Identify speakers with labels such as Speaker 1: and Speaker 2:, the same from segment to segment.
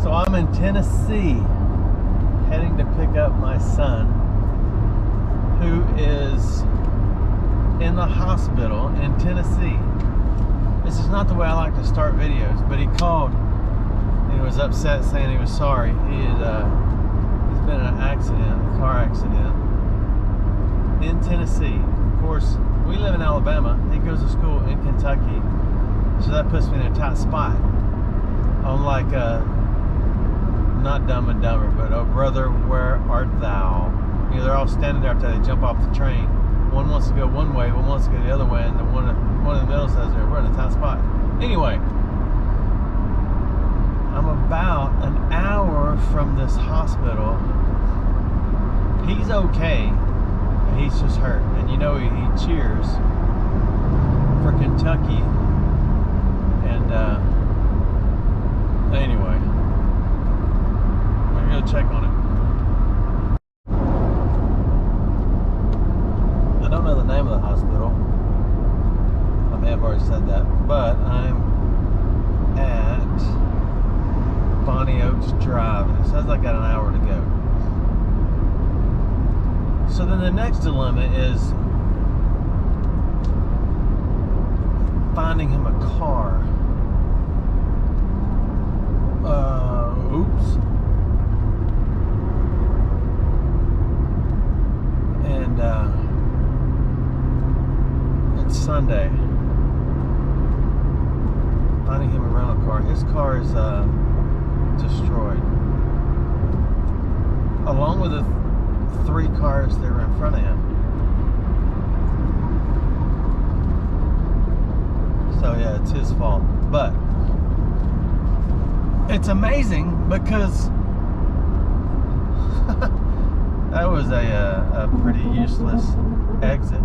Speaker 1: So I'm in Tennessee, heading to pick up my son, who is in the hospital in Tennessee. This is not the way I like to start videos, but he called and he was upset, saying he was sorry. He's been in an accident, a car accident in Tennessee. Of course, we live in Alabama. He goes to school in Kentucky, so that puts me in a tight spot. I'm like not Dumb and Dumber, but oh brother, where art thou? You know, they're all standing there after they jump off the train. One wants to go one way, one wants to go the other way, and the one in the middle says, we're in a tight spot. Anyway, I'm about an hour from this hospital. He's okay, but he's just hurt. And you know, he cheers for Kentucky. And anyway, I'm gonna go check on him. I don't know the name of the hospital. I may have already said that, but I'm at Bonnie Oaks Drive, and it says I got an hour to go. So then the next dilemma is finding him a car. Oops. And it's Sunday. Finding him a rental car. His car is destroyed, along with the 3 cars that were in front of him. So yeah, it's his fault. But it's amazing because that was a pretty useless exit.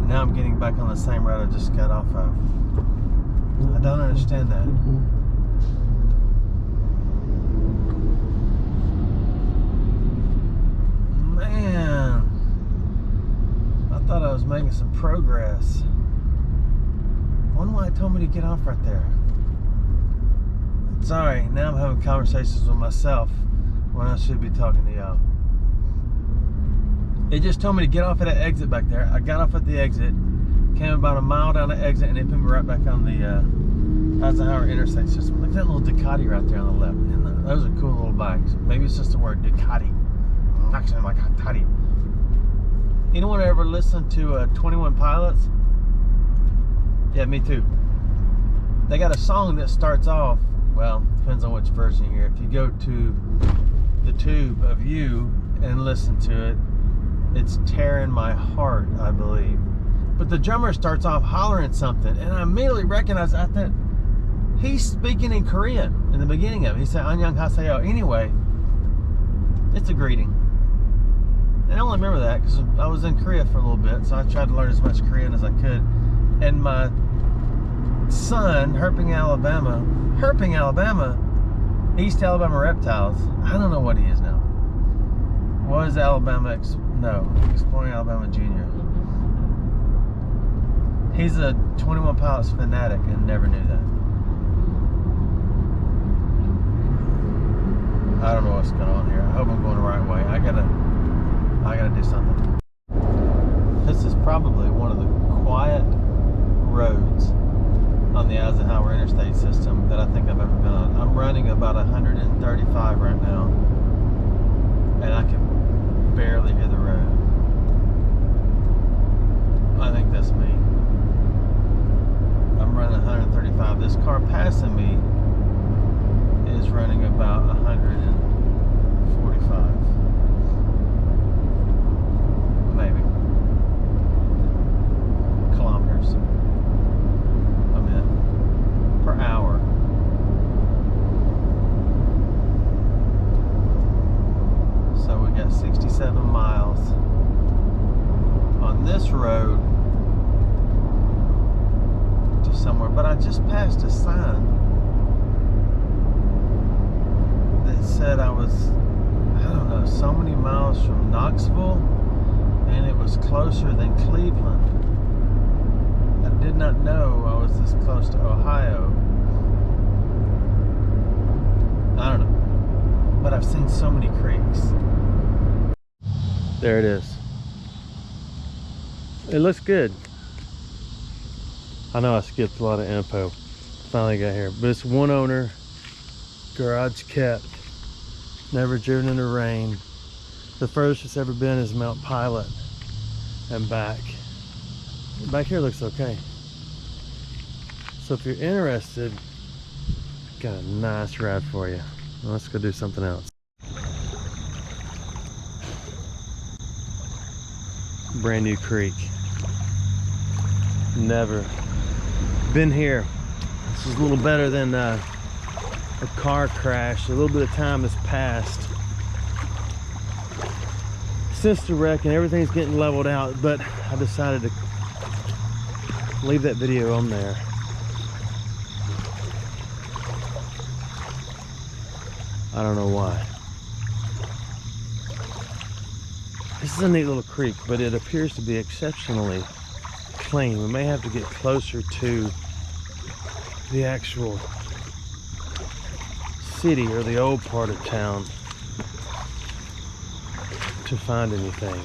Speaker 1: Now I'm getting back on the same road I just got off of. I don't understand that. Man, I thought I was making some progress. I wonder why it told me to get off right there. Sorry, now I'm having conversations with myself when I should be talking to y'all. It just told me to get off at that exit back there. I got off at the exit, came about a mile down the exit, and it put me right back on the Eisenhower interstate system. Look at that little Ducati right there on the left. And those are cool little bikes. Maybe it's just the word Ducati. Actually, I'm like Ducati. Anyone ever listen to 21 Pilots? Yeah, me too. They got a song that starts off, well, depends on which version you hear. If you go to the tube of You and listen to it, it's Tearing My Heart, I believe. But the drummer starts off hollering something, and I immediately recognized, I thought, he's speaking in Korean in the beginning of it. He said, Annyeonghaseyo. Anyway, it's a greeting. And I only remember that because I was in Korea for a little bit, so I tried to learn as much Korean as I could. And my son, Herping Alabama, East Alabama Reptiles, I don't know what he is now. Was Exploring Alabama Junior. He's a 21 Pilots fanatic and never knew that. I don't know what's going on here. I hope I'm going the right way. I gotta do something. This is probably one of the quiet roads on the Eisenhower interstate system that I think I've ever been on. I'm running about 135 right now, and I can barely hear the road. I think that's me. I'm running 135. This car passing me is running about 145. Maybe. Kilometers a minute per hour. So we got 67 miles on this road to somewhere, but I just passed a sign that said I was, I don't know, so many miles from Knoxville, and it was closer than Cleveland. I did not know I was this close to Ohio. There it is. It looks good. I know I skipped a lot of info. Finally got here. But it's one owner, garage kept, never driven in the rain. The furthest it's ever been is Mount Pilot and back. Back here looks okay. So if you're interested, got a nice ride for you. Let's go do something else. Brand new creek. Never been here. This is a little better than a car crash. A little bit of time has passed since the wreck and everything's getting leveled out, but I decided to leave that video on there. I don't know why. This is a neat little creek, but it appears to be exceptionally clean. We may have to get closer to the actual city or the old part of town to find anything.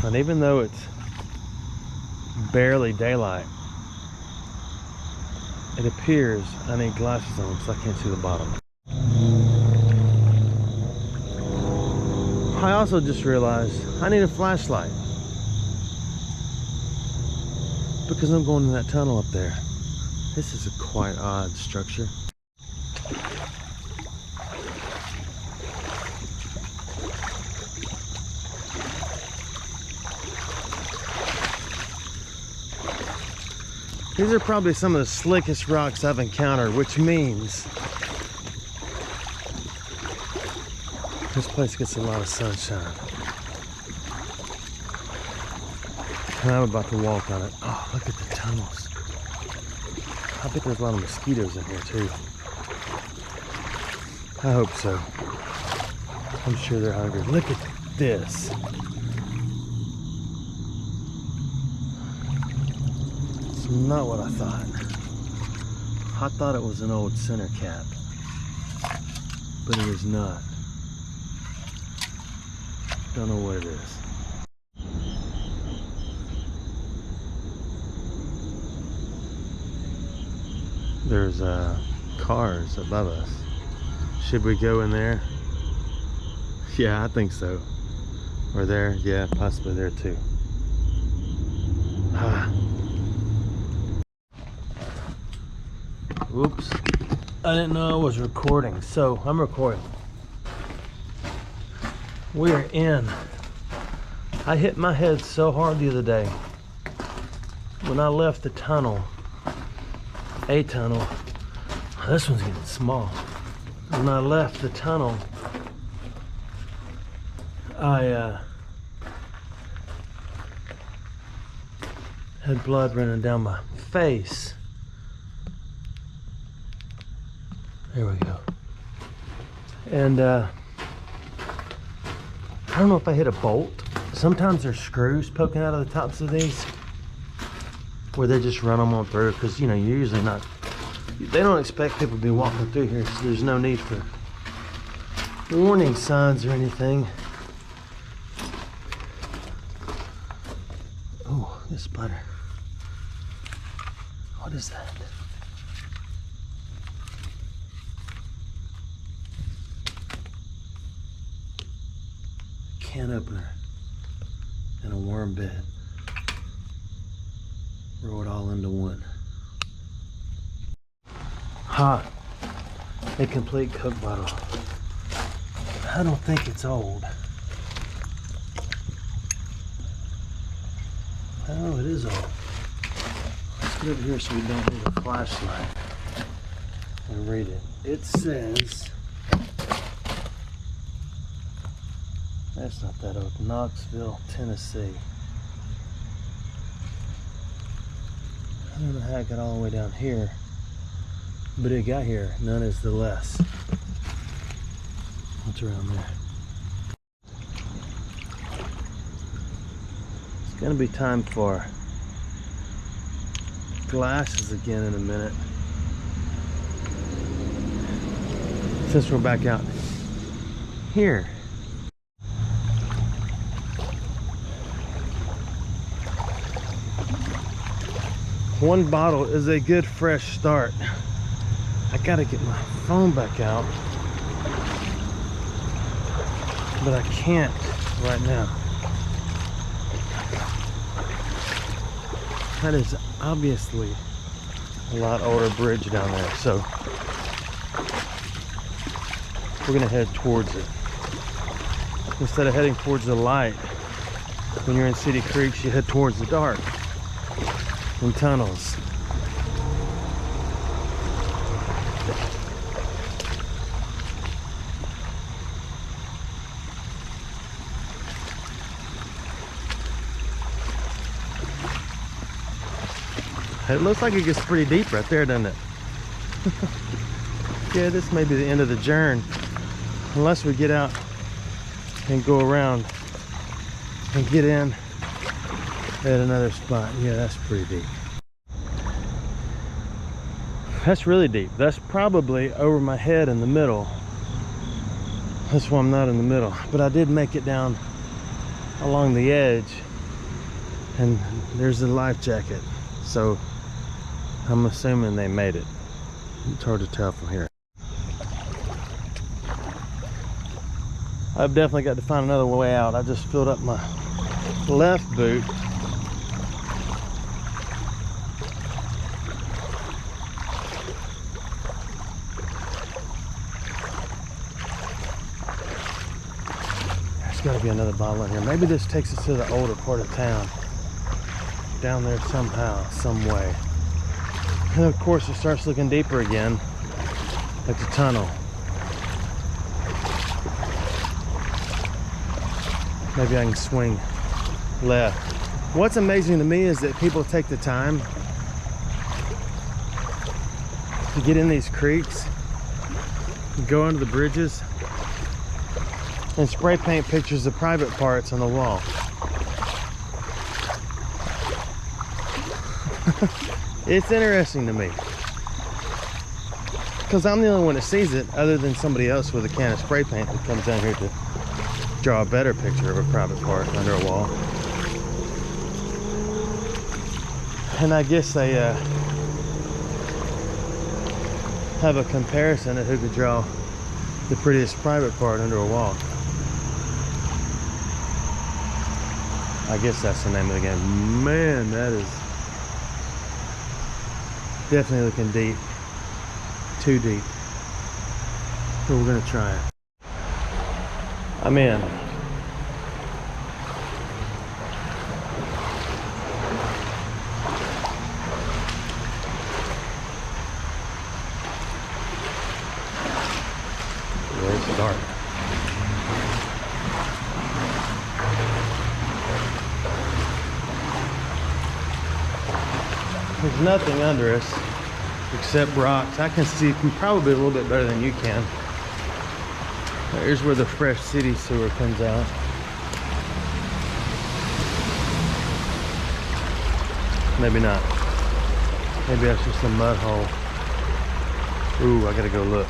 Speaker 1: And even though it's barely daylight, it appears I need glasses on because I can't see the bottom. I also just realized I need a flashlight because I'm going in that tunnel up there. This is a quite odd structure. These are probably some of the slickest rocks I've encountered, which means this place gets a lot of sunshine. And I'm about to walk on it. Oh, look at the tunnels. I bet there's a lot of mosquitoes in here too. I hope so. I'm sure they're hungry. Look at this. It's not what I thought. I thought it was an old center cap, but it is not. Don't know what it is. There's cars above us. Should we go in there? Yeah, I think so. Or there, yeah, possibly there too. Oops, I didn't know I was recording, so I'm recording. We're in. I hit my head so hard the other day when I left the tunnel. A tunnel. This one's getting small. When I left the tunnel, I had blood running down my face. There we go. And I don't know if I hit a bolt. Sometimes there's screws poking out of the tops of these where they just run them on through, because you know you're usually not, they don't expect people to be walking through here, so there's no need for warning signs or anything. Oh, this spider. What is that? Can opener and a worm bed. Roll it all into one. Ha! A complete Coke bottle. I don't think it's old. Oh, it is old. Let's get over here so we don't need a flashlight and read it. It says, that's not that old, Knoxville, Tennessee. I don't know how it got all the way down here, but it got here none is the less. What's around there? It's gonna be time for glasses again in a minute. Since we're back out here. 1 bottle is a good fresh start. I gotta get my phone back out, but I can't right now. That is obviously a lot older bridge down there, so we're gonna head towards it. Instead of heading towards the light, when you're in City Creeks, you head towards the dark in tunnels. It looks like it gets pretty deep right there, doesn't it? Yeah, this may be the end of the journey, unless we get out and go around and get in at another spot. Yeah, that's pretty deep. That's really deep. That's probably over my head in the middle. That's why I'm not in the middle. But I did make it down along the edge, and there's the life jacket. So I'm assuming they made it. It's hard to tell from here. I've definitely got to find another way out. I just filled up my left boot. There's got to be another bottle in here. Maybe this takes us to the older part of town. Down there somehow, some way. And of course it starts looking deeper again, like the tunnel. Maybe I can swing left. What's amazing to me is that people take the time to get in these creeks, go under the bridges, and spray paint pictures of private parts on the wall. It's interesting to me, because I'm the only one that sees it, other than somebody else with a can of spray paint that comes down here to draw a better picture of a private part under a wall. And I guess they have a comparison of who could draw the prettiest private part under a wall. I guess that's the name of the game. Man, that is definitely looking deep. Too deep. But we're gonna try it. I'm in. Yeah, it's dark. There's nothing under us except rocks. I can see probably a little bit better than you can. Here's where the fresh city sewer comes out. Maybe not. Maybe that's just a mud hole. Ooh, I gotta go look.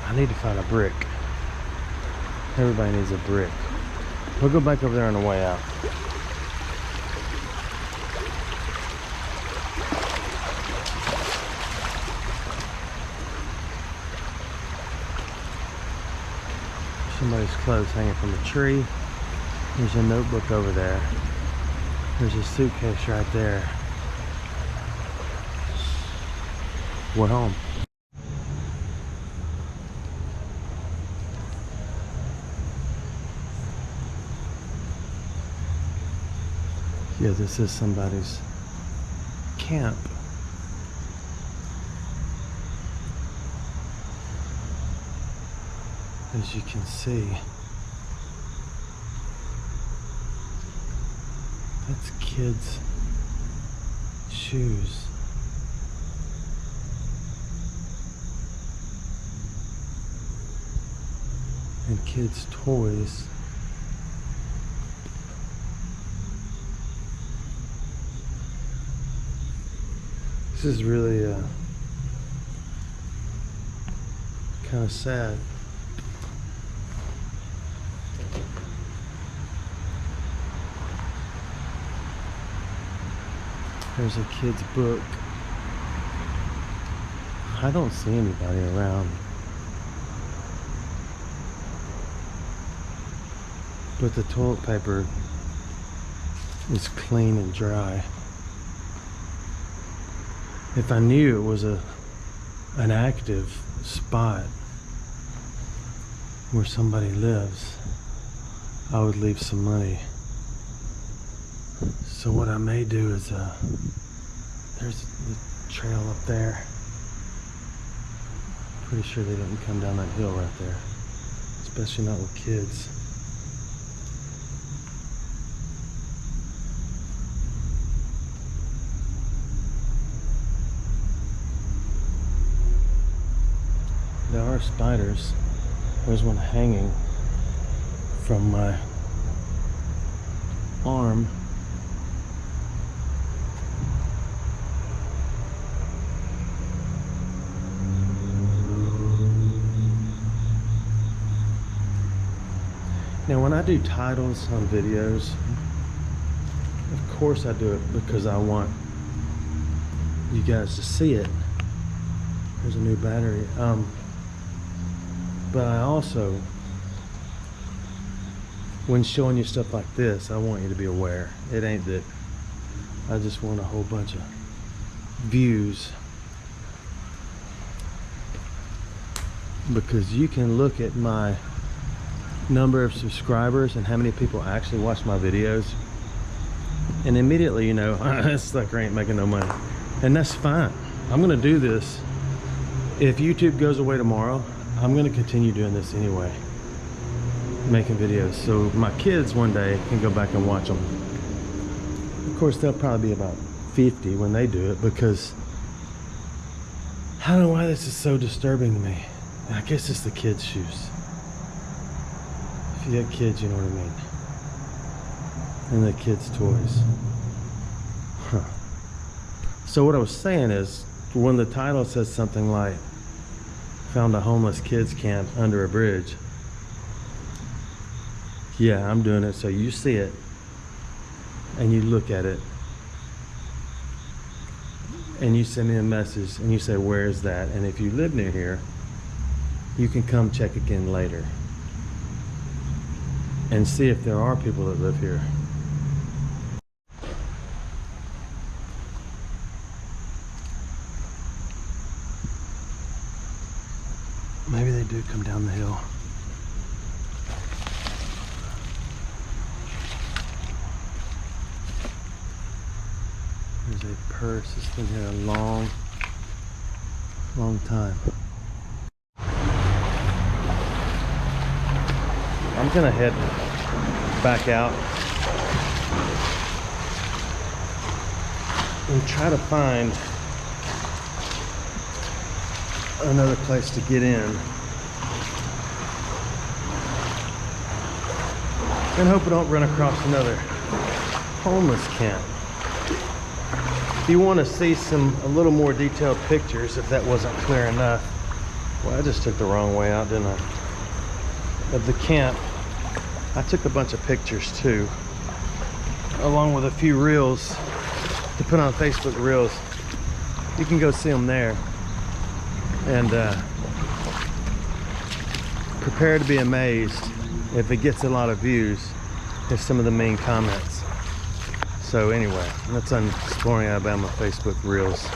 Speaker 1: I need to find a brick. Everybody needs a brick. We'll go back over there on the way out. Somebody's clothes hanging from a tree. There's a notebook over there. There's a suitcase right there. We're home. Yeah, this is somebody's camp. As you can see, that's kids' shoes. And kids' toys. This is really kind of sad. There's a kid's book. I don't see anybody around. But the toilet paper is clean and dry. If I knew it was an active spot where somebody lives, I would leave some money. So what I may do is, there's the trail up there. Pretty sure they didn't come down that hill right there, especially not with kids. There are spiders. There's one hanging from my arm. Now when I do titles on videos, of course I do it because I want you guys to see it. There's a new battery. But I also, when showing you stuff like this, I want you to be aware. It ain't that I just want a whole bunch of views. Because you can look at my number of subscribers and how many people actually watch my videos, and immediately you know, this sucker ain't making no money. And that's fine. I'm gonna do this. If YouTube goes away tomorrow, I'm gonna continue doing this anyway, making videos, so my kids one day can go back and watch them. Of course, they'll probably be about 50 when they do it, because I don't know why this is so disturbing to me. I guess it's the kids' shoes. If you got kids, you know what I mean. And the kids' toys. Huh. So what I was saying is, when the title says something like, found a homeless kids camp under a bridge. Yeah, I'm doing it so you see it and you look at it and you send me a message and you say, where is that? And if you live near here, you can come check again later and see if there are people that live here. Maybe they do come down the hill. There's a purse that's been here a long, long time. I'm gonna head back out and try to find another place to get in, and hope I don't run across another homeless camp. If you want to see a little more detailed pictures, if that wasn't clear enough, well, I just took the wrong way out, didn't I? Of the camp. I took a bunch of pictures too, along with a few reels to put on Facebook Reels. You can go see them there. And prepare to be amazed if it gets a lot of views, if some of the main comments. So anyway, that's on Exploring Alabama Facebook Reels.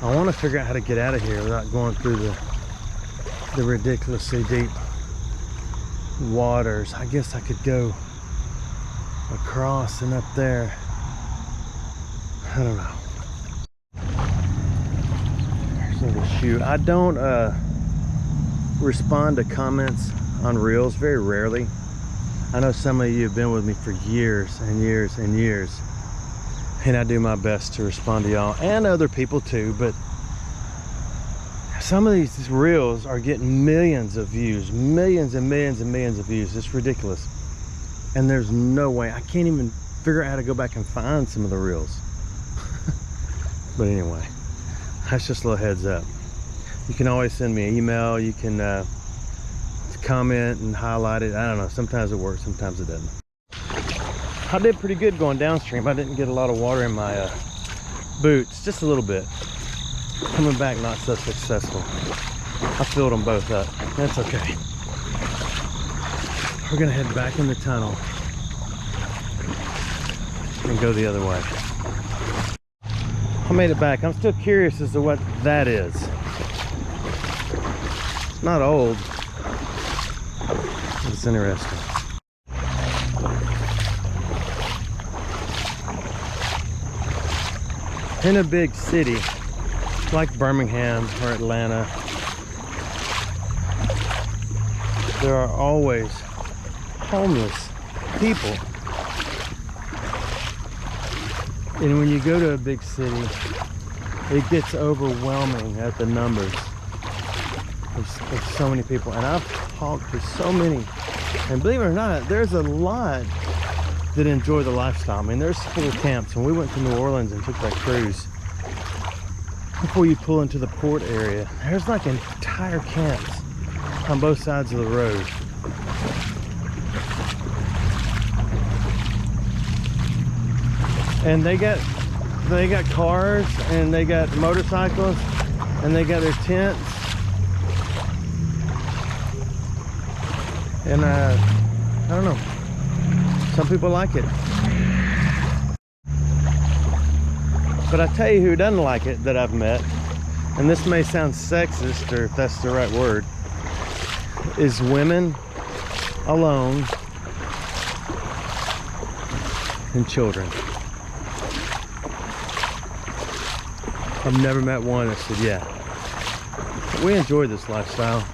Speaker 1: I want to figure out how to get out of here without going through the ridiculously deep waters. I guess I could go across and up there. I don't know. Shoot, I don't respond to comments on Reels, very rarely. I know some of you have been with me for years and years and years, and I do my best to respond to y'all and other people too, but some of these Reels are getting millions of views, millions and millions and millions of views. It's ridiculous, and there's no way, I can't even figure out how to go back and find some of the Reels. But anyway, that's just a little heads up. You can always send me an email. You can comment and highlight it. I don't know. Sometimes it works, sometimes it doesn't. I did pretty good going downstream. I didn't get a lot of water in my boots, just a little bit. Coming back, not so successful. I filled them both up. That's okay. We're gonna head back in the tunnel and go the other way. I made it back. I'm still curious as to what that is. It's not old. It's interesting. In a big city like Birmingham or Atlanta, there are always homeless people. And when you go to a big city, it gets overwhelming at the numbers. There's so many people, and I've talked to so many, and believe it or not, there's a lot that enjoy the lifestyle. I mean, there's full camps. When we went to New Orleans and took that cruise, before you pull into the port area, there's like entire camps on both sides of the road. And they got cars, and they got motorcycles, and they got their tents. And I don't know, some people like it. But I tell you who doesn't like it that I've met, and this may sound sexist, or if that's the right word, is women alone and children. I've never met one that said, yeah, we enjoy this lifestyle.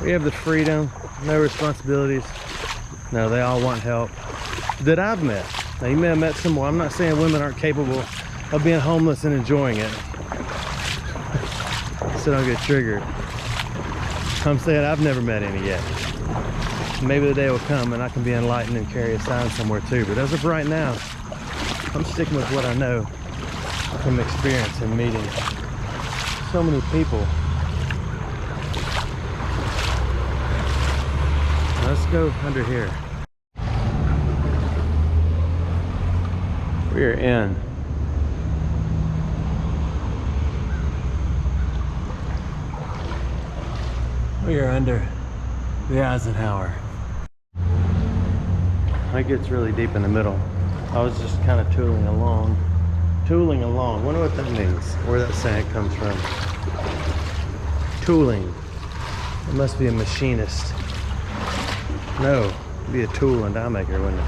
Speaker 1: We have the freedom, no responsibilities. No, they all want help that I've met. Now, you may have met some more. I'm not saying women aren't capable of being homeless and enjoying it. So don't get triggered. I'm saying I've never met any yet. Maybe the day will come and I can be enlightened and carry a sign somewhere too. But as of right now, I'm sticking with what I know from experience and meeting so many people. Let's go under here. We are in. We are under the Eisenhower. It gets really deep in the middle. I was just kind of tooling along. Wonder what that means, where that saying comes from. Tooling. It must be a machinist. No, it'd be a tool and die maker, wouldn't it?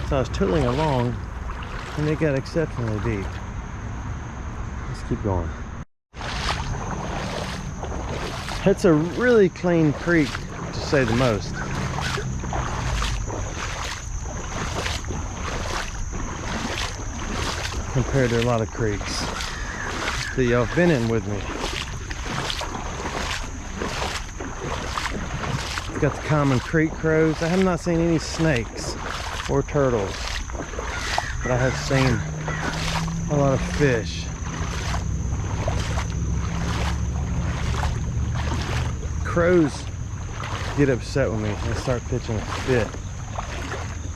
Speaker 1: So I was tooling along, and it got exceptionally deep. Let's keep going. It's a really clean creek, to say the most. Compared to a lot of creeks that y'all have been in with me. It's got the common creek crows. I have not seen any snakes or turtles, but I have seen a lot of fish. Crows get upset with me and start pitching a fit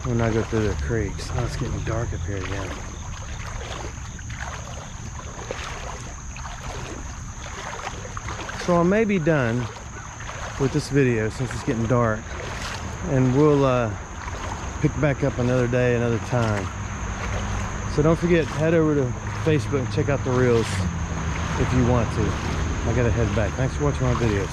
Speaker 1: when I go through their creeks. Oh, it's getting dark up here again. So I may be done with this video since it's getting dark, and we'll pick back up another day, another time. So don't forget, head over to Facebook and check out the reels if you want to. I gotta head back. Thanks for watching my videos.